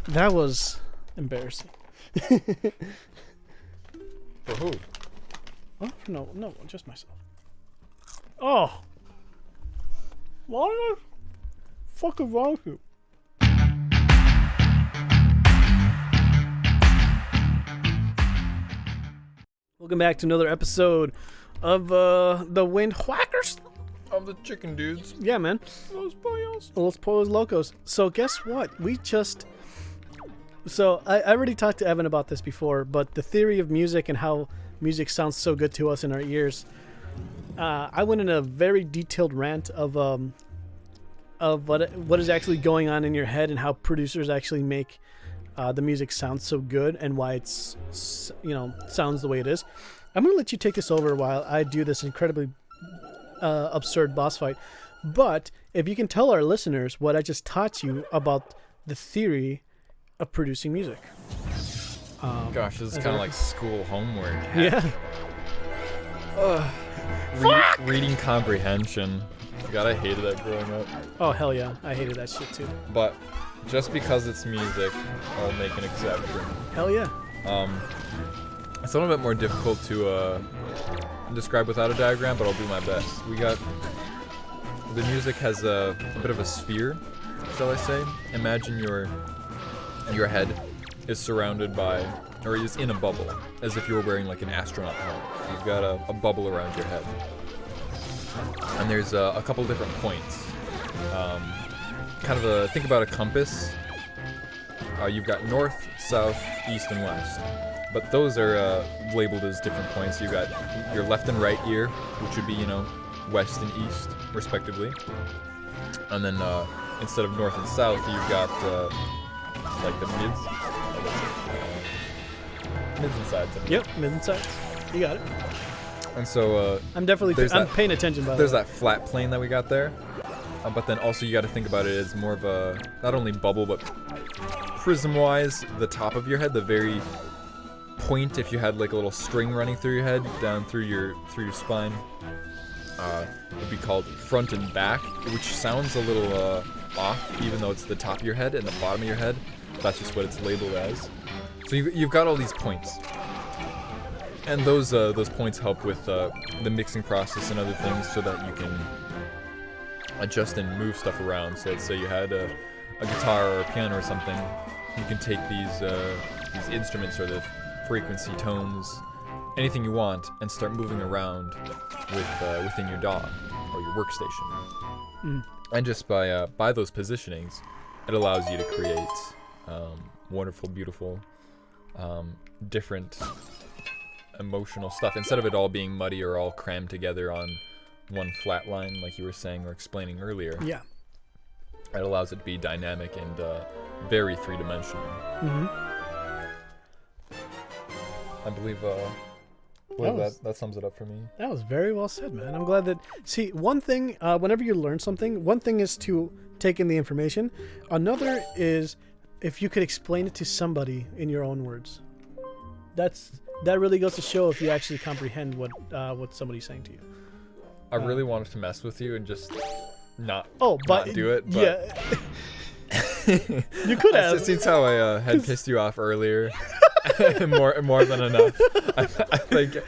That was embarrassing. For who? Oh, no, just myself. Oh! What the fuck is wrong with you? Welcome back to another episode of the Wind Whackers. Of the chicken dudes. Yeah, man. Los pollos. Los Pollos Locos. So guess what? So I already talked to Evan about this before, but the theory of music and how music sounds so good to us in our ears. I went in a very detailed rant of what is actually going on in your head and how producers actually make the music sound so good and why it's sounds the way it is. I'm gonna let you take this over while I do this incredibly absurd boss fight. But if you can tell our listeners what I just taught you about the theory of producing music. Gosh, this is kind of like school homework. Yeah. Reading comprehension. God, I hated that growing up. Oh, hell yeah. I hated that shit too. But just because it's music, I'll make an exception. Hell yeah. It's a little bit more difficult to describe without a diagram, but I'll do my best. The music has a bit of a sphere, shall I say. Imagine your head is surrounded by, or is in a bubble, as if you were wearing like an astronaut helmet. You've got a bubble around your head. And there's a couple different points. Think about a compass. You've got north, south, east, and west. But those are labeled as different points. You've got your left and right ear, which would be, west and east, respectively. And then instead of north and south, you've got like the mids. Mids and sides. Yep, mids and sides. You got it. And so I'm paying attention by the way. There's that flat plane that we got there. But then also you got to think about it as more of a, not only bubble, but prism-wise, the top of your head, the very point, if you had like a little string running through your head, down through your spine, would be called front and back, which sounds a little off, even though it's the top of your head and the bottom of your head. That's just what it's labeled as. So you've got all these points. And those points help with the mixing process and other things so that you can adjust and move stuff around. So let's say you had a guitar or a piano or something, you can take these instruments or the frequency, tones, anything you want, and start moving around within your DAW or your workstation. And just by those positionings, it allows you to create wonderful, beautiful, different emotional stuff instead of it all being muddy or all crammed together on one flat line like you were saying or explaining earlier. Yeah. It allows it to be dynamic and very three-dimensional. I believe that sums it up for me. That was very well said, man. I'm glad that... See, one thing, whenever you learn something, one thing is to take in the information. Another is if you could explain it to somebody in your own words. That really goes to show if you actually comprehend what somebody's saying to you. I really wanted to mess with you and just not do it. But yeah. You could have. It seems how I had pissed you off earlier. more than enough. I think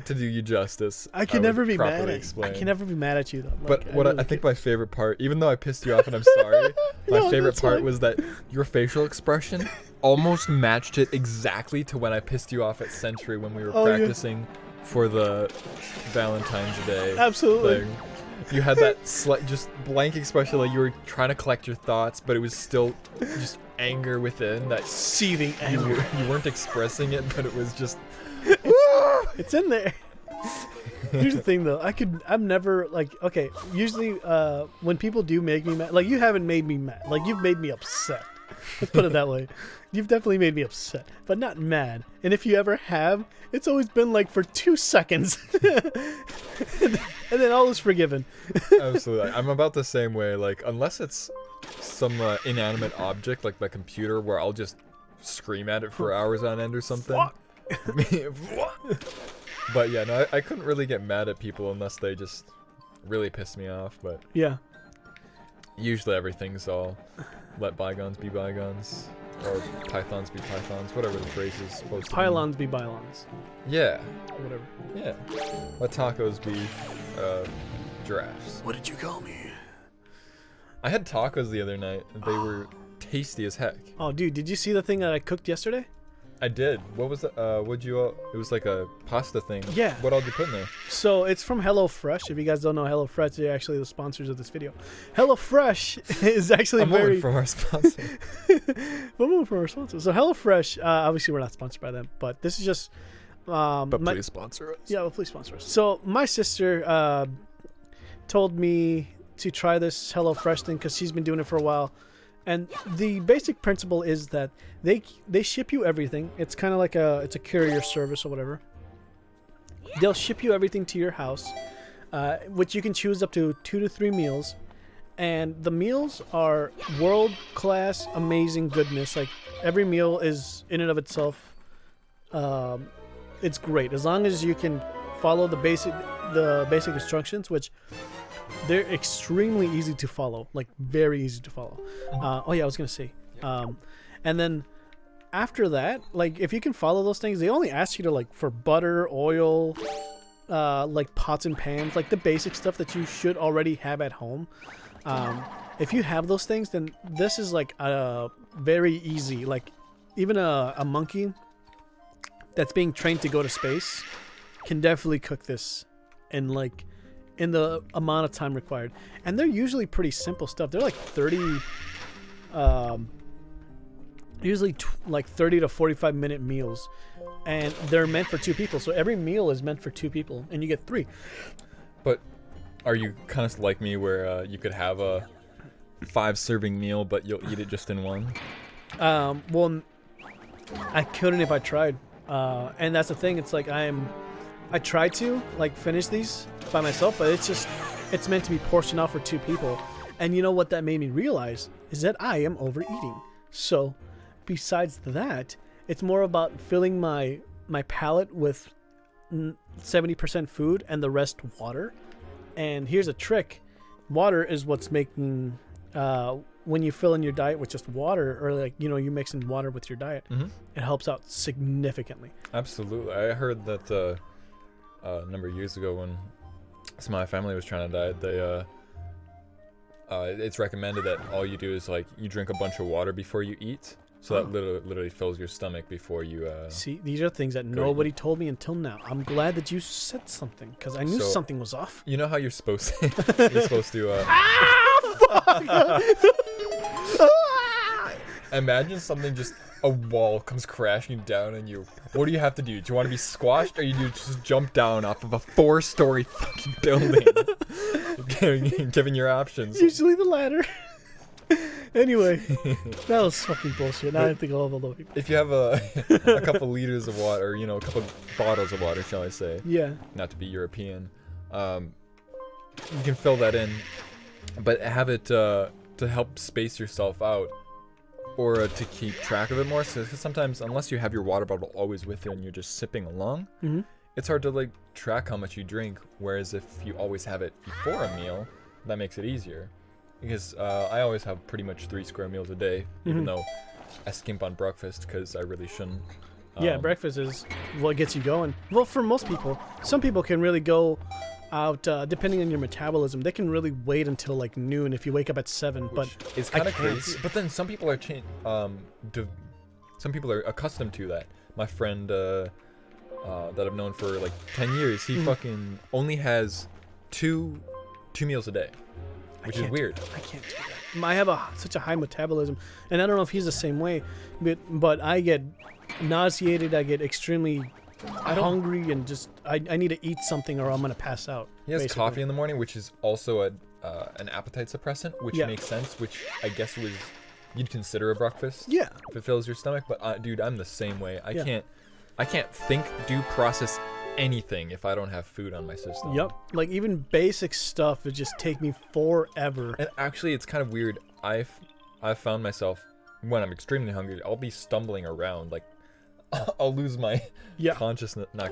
to do you justice. I can never be mad at you though. But I think my favorite part, even though I pissed you off and I'm sorry, my favorite part was that your facial expression almost matched it exactly to when I pissed you off at Century when we were practicing for the Valentine's Day. Absolutely. Thing. You had that just blank expression, like you were trying to collect your thoughts, but it was still just anger within, that seething anger. You weren't expressing it, but it was just... It's in there. Here's the thing, though. I'm never, okay, usually when people do make me mad, like, you haven't made me mad. Like, you've made me upset. Let's put it that way. You've definitely made me upset, but not mad. And if you ever have, it's always been like for 2 seconds. And then all is forgiven. Absolutely. I'm about the same way. Like, unless it's some inanimate object like my computer where I'll just scream at it for hours on end or something. But yeah, no, I couldn't really get mad at people unless they just really piss me off. But yeah. Usually everything's all let bygones be bygones, or pythons be pythons, whatever the phrase is supposed to be. Pylons be bylons. Yeah. Whatever. Yeah. Let tacos be giraffes. What did you call me? I had tacos the other night, and they were tasty as heck. Oh, dude, did you see the thing that I cooked yesterday? I did. What was it? What'd you all... It was like a pasta thing. Yeah. What all did you put in there? So it's from HelloFresh. If you guys don't know HelloFresh, they're actually the sponsors of this video. HelloFresh is actually I'm moving from our sponsor. We're moving from our sponsor. So HelloFresh, obviously we're not sponsored by them, but this is just... but please sponsor us. Yeah, well, please sponsor us. So my sister told me to try this HelloFresh thing because she's been doing it for a while. And the basic principle is that they ship you everything. It's kind of like it's a courier service or whatever. They'll ship you everything to your house, which you can choose up to 2 to 3 meals. And the meals are world-class, amazing goodness. Like, every meal is, in and of itself, it's great. As long as you can follow the basic instructions, which... they're extremely easy to follow, like very easy to follow. Oh yeah, I was gonna say. And then after that, like if you can follow those things, they only ask you to like for butter, oil, like pots and pans, like the basic stuff that you should already have at home. If you have those things, then this is like very easy. Like even a monkey that's being trained to go to space can definitely cook this in the amount of time required. And they're usually pretty simple stuff. They're like 30 like 30 to 45 minute meals, and they're meant for 2 people. So every meal is meant for 2 people and you get 3. But are you kind of like me where you could have a 5-serving meal but you'll eat it just in one? Well, I couldn't if I tried. And that's the thing. It's like I tried to like finish these by myself, but it's meant to be portioned out for 2 people. And you know what that made me realize is that I am overeating. So besides that, it's more about filling my palate with 70% food and the rest water. And here's a trick. Water is what's making when you fill in your diet with just water, or like, you know, you mix in water with your diet, it helps out significantly. Absolutely. I heard that a number of years ago when some of my family was trying to diet, it's recommended that all you do is like you drink a bunch of water before you eat, so that literally fills your stomach before you see, these are things that nobody told me until now. I'm glad that you said something, because I knew something was off. You know how you're supposed to imagine something, just a wall comes crashing down and what do you have to do? Do you want to be squashed, or you just jump down off of a 4-story fucking building? Given your options. Usually the latter. Anyway, that was fucking bullshit. Now I think all the people. If you have a couple liters of water, or, you know, a couple bottles of water, shall I say? Yeah. Not to be European. You can fill that in, but have it to help space yourself out, or to keep track of it more. So sometimes, unless you have your water bottle always with you and you're just sipping along, it's hard to like track how much you drink. Whereas if you always have it before a meal, that makes it easier. Because I always have pretty much 3 square meals a day, even though I skimp on breakfast because I really shouldn't. Yeah, breakfast is what gets you going. Well, for most people, some people can really go out, depending on your metabolism, they can really wait until like noon if you wake up at 7. But it's kind of crazy. But then some people are some people are accustomed to that. My friend that I've known for like 10 years, he fucking only has two meals a day, which is weird. I can't do that. I have such a high metabolism, and I don't know if he's the same way, but I get nauseated. I get extremely hungry, and just I need to eat something or I'm gonna pass out. He has coffee in the morning, which is also an appetite suppressant, which makes sense. Which I guess you'd consider a breakfast. Yeah. If it fills your stomach, but dude, I'm the same way. I can't think, do, process anything if I don't have food on my system. Yep. Like even basic stuff would just take me forever. And actually, it's kind of weird. I've found myself when I'm extremely hungry, I'll be stumbling around, like I'll lose my not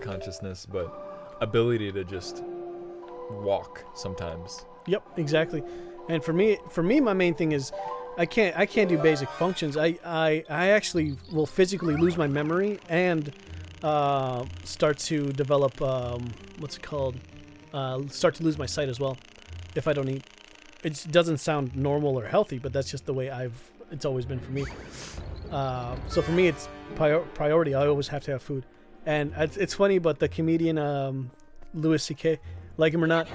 consciousness, but ability to just walk sometimes. Yep, exactly. And for me, my main thing is I can't do basic functions. I actually will physically lose my memory and start to develop what's it called? Start to lose my sight as well if I don't eat. It doesn't sound normal or healthy, but that's just the way it's always been for me. So for me, it's priority. I always have to have food. And it's funny, but the comedian Louis C.K., like him or not,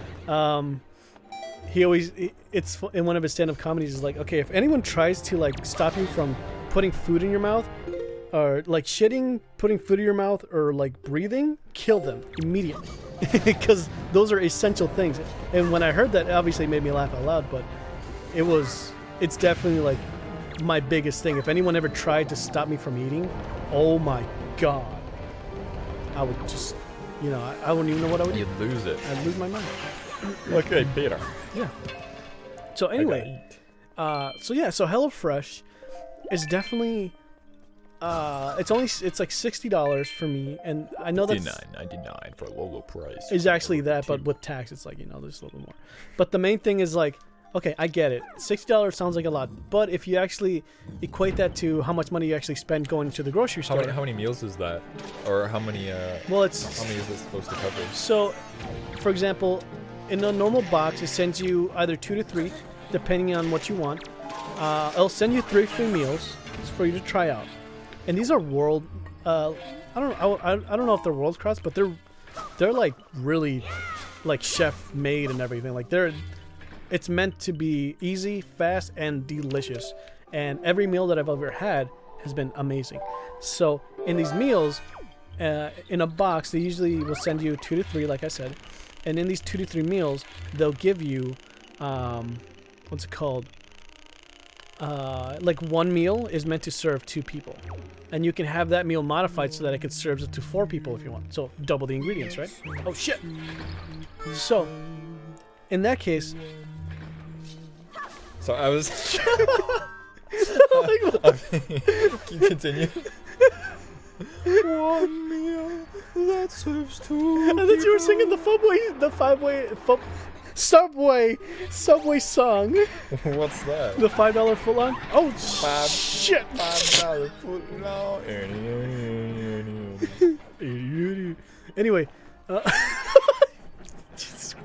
it's in one of his stand-up comedies is like, okay, if anyone tries to like stop you from putting food in your mouth, or like shitting, putting food in your mouth, or like breathing, kill them immediately, because those are essential things. And when I heard that, it obviously made me laugh out loud, but it's definitely like my biggest thing. If anyone ever tried to stop me from eating, oh my god, I would just, I wouldn't even know what I would do. You'd lose it. I'd lose my mind. Okay, Peter. Yeah. So anyway, so HelloFresh is definitely, it's like $60 for me, and I know that's $59.99 for a low price. Is actually that, but with tax, it's like there's a little bit more. But the main thing is like, okay, I get it. $60 sounds like a lot, but if you actually equate that to how much money you actually spend going to the grocery store, how many meals is that, or how many? How many is it supposed to cover? So, for example, in a normal box, it sends you either 2 to 3, depending on what you want. It'll send you 3 free meals for you to try out, and these are I don't know if they're world class, but they're like really like chef made and everything. Like it's meant to be easy, fast, and delicious. And every meal that I've ever had has been amazing. So in these meals, in a box, they usually will send you 2 to 3, like I said. And in these 2 to 3 meals, they'll give you, what's it called? Like one meal is meant to serve 2 people. And you can have that meal modified so that it could serve up to 4 people if you want. So double the ingredients, right? Oh shit! So, in that case... So I was... Can you continue? One meal that serves 2 I thought you were singing Subway song. What's that? The $5 footlong? Oh, shit! $5 footlong. Anyway.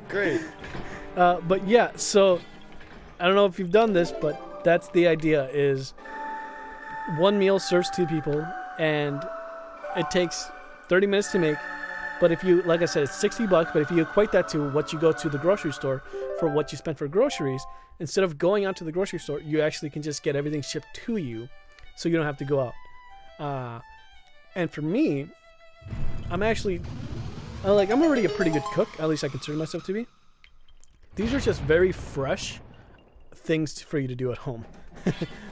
Great. But yeah, so I don't know if you've done this, but that's the idea is one meal serves 2 people and it takes 30 minutes to make. But if you, like I said, it's $60, but if you equate that to what you go to the grocery store for what you spend for groceries, instead of going out to the grocery store, you actually can just get everything shipped to you so you don't have to go out. And for me, I'm already a pretty good cook, at least I consider myself to be. These are just very fresh things for you to do at home.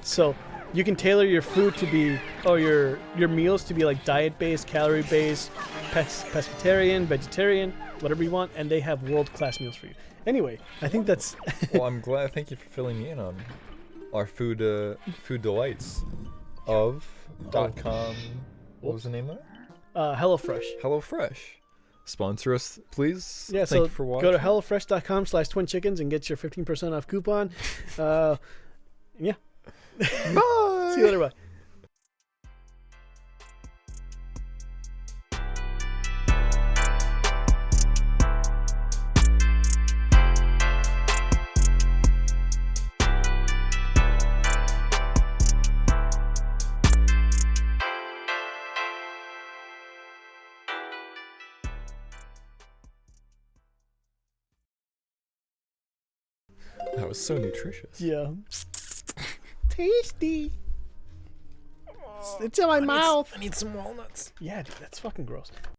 So you can tailor your food to be, or your meals to be like diet-based, calorie-based, pescatarian, vegetarian, whatever you want, and they have world-class meals for you. Anyway, I think that's... Well, I'm glad. Thank you for filling me in on our food delights of .com. What was the name of it? HelloFresh. HelloFresh. Sponsor us, please. Yeah, Thank you for watching. Go to hellofresh.com/twinchickens and get your 15% off coupon. Yeah. Bye. See you later. Bye. That was so nutritious. Yeah. Tasty. It's in my mouth. I need some walnuts. Yeah, dude, that's fucking gross.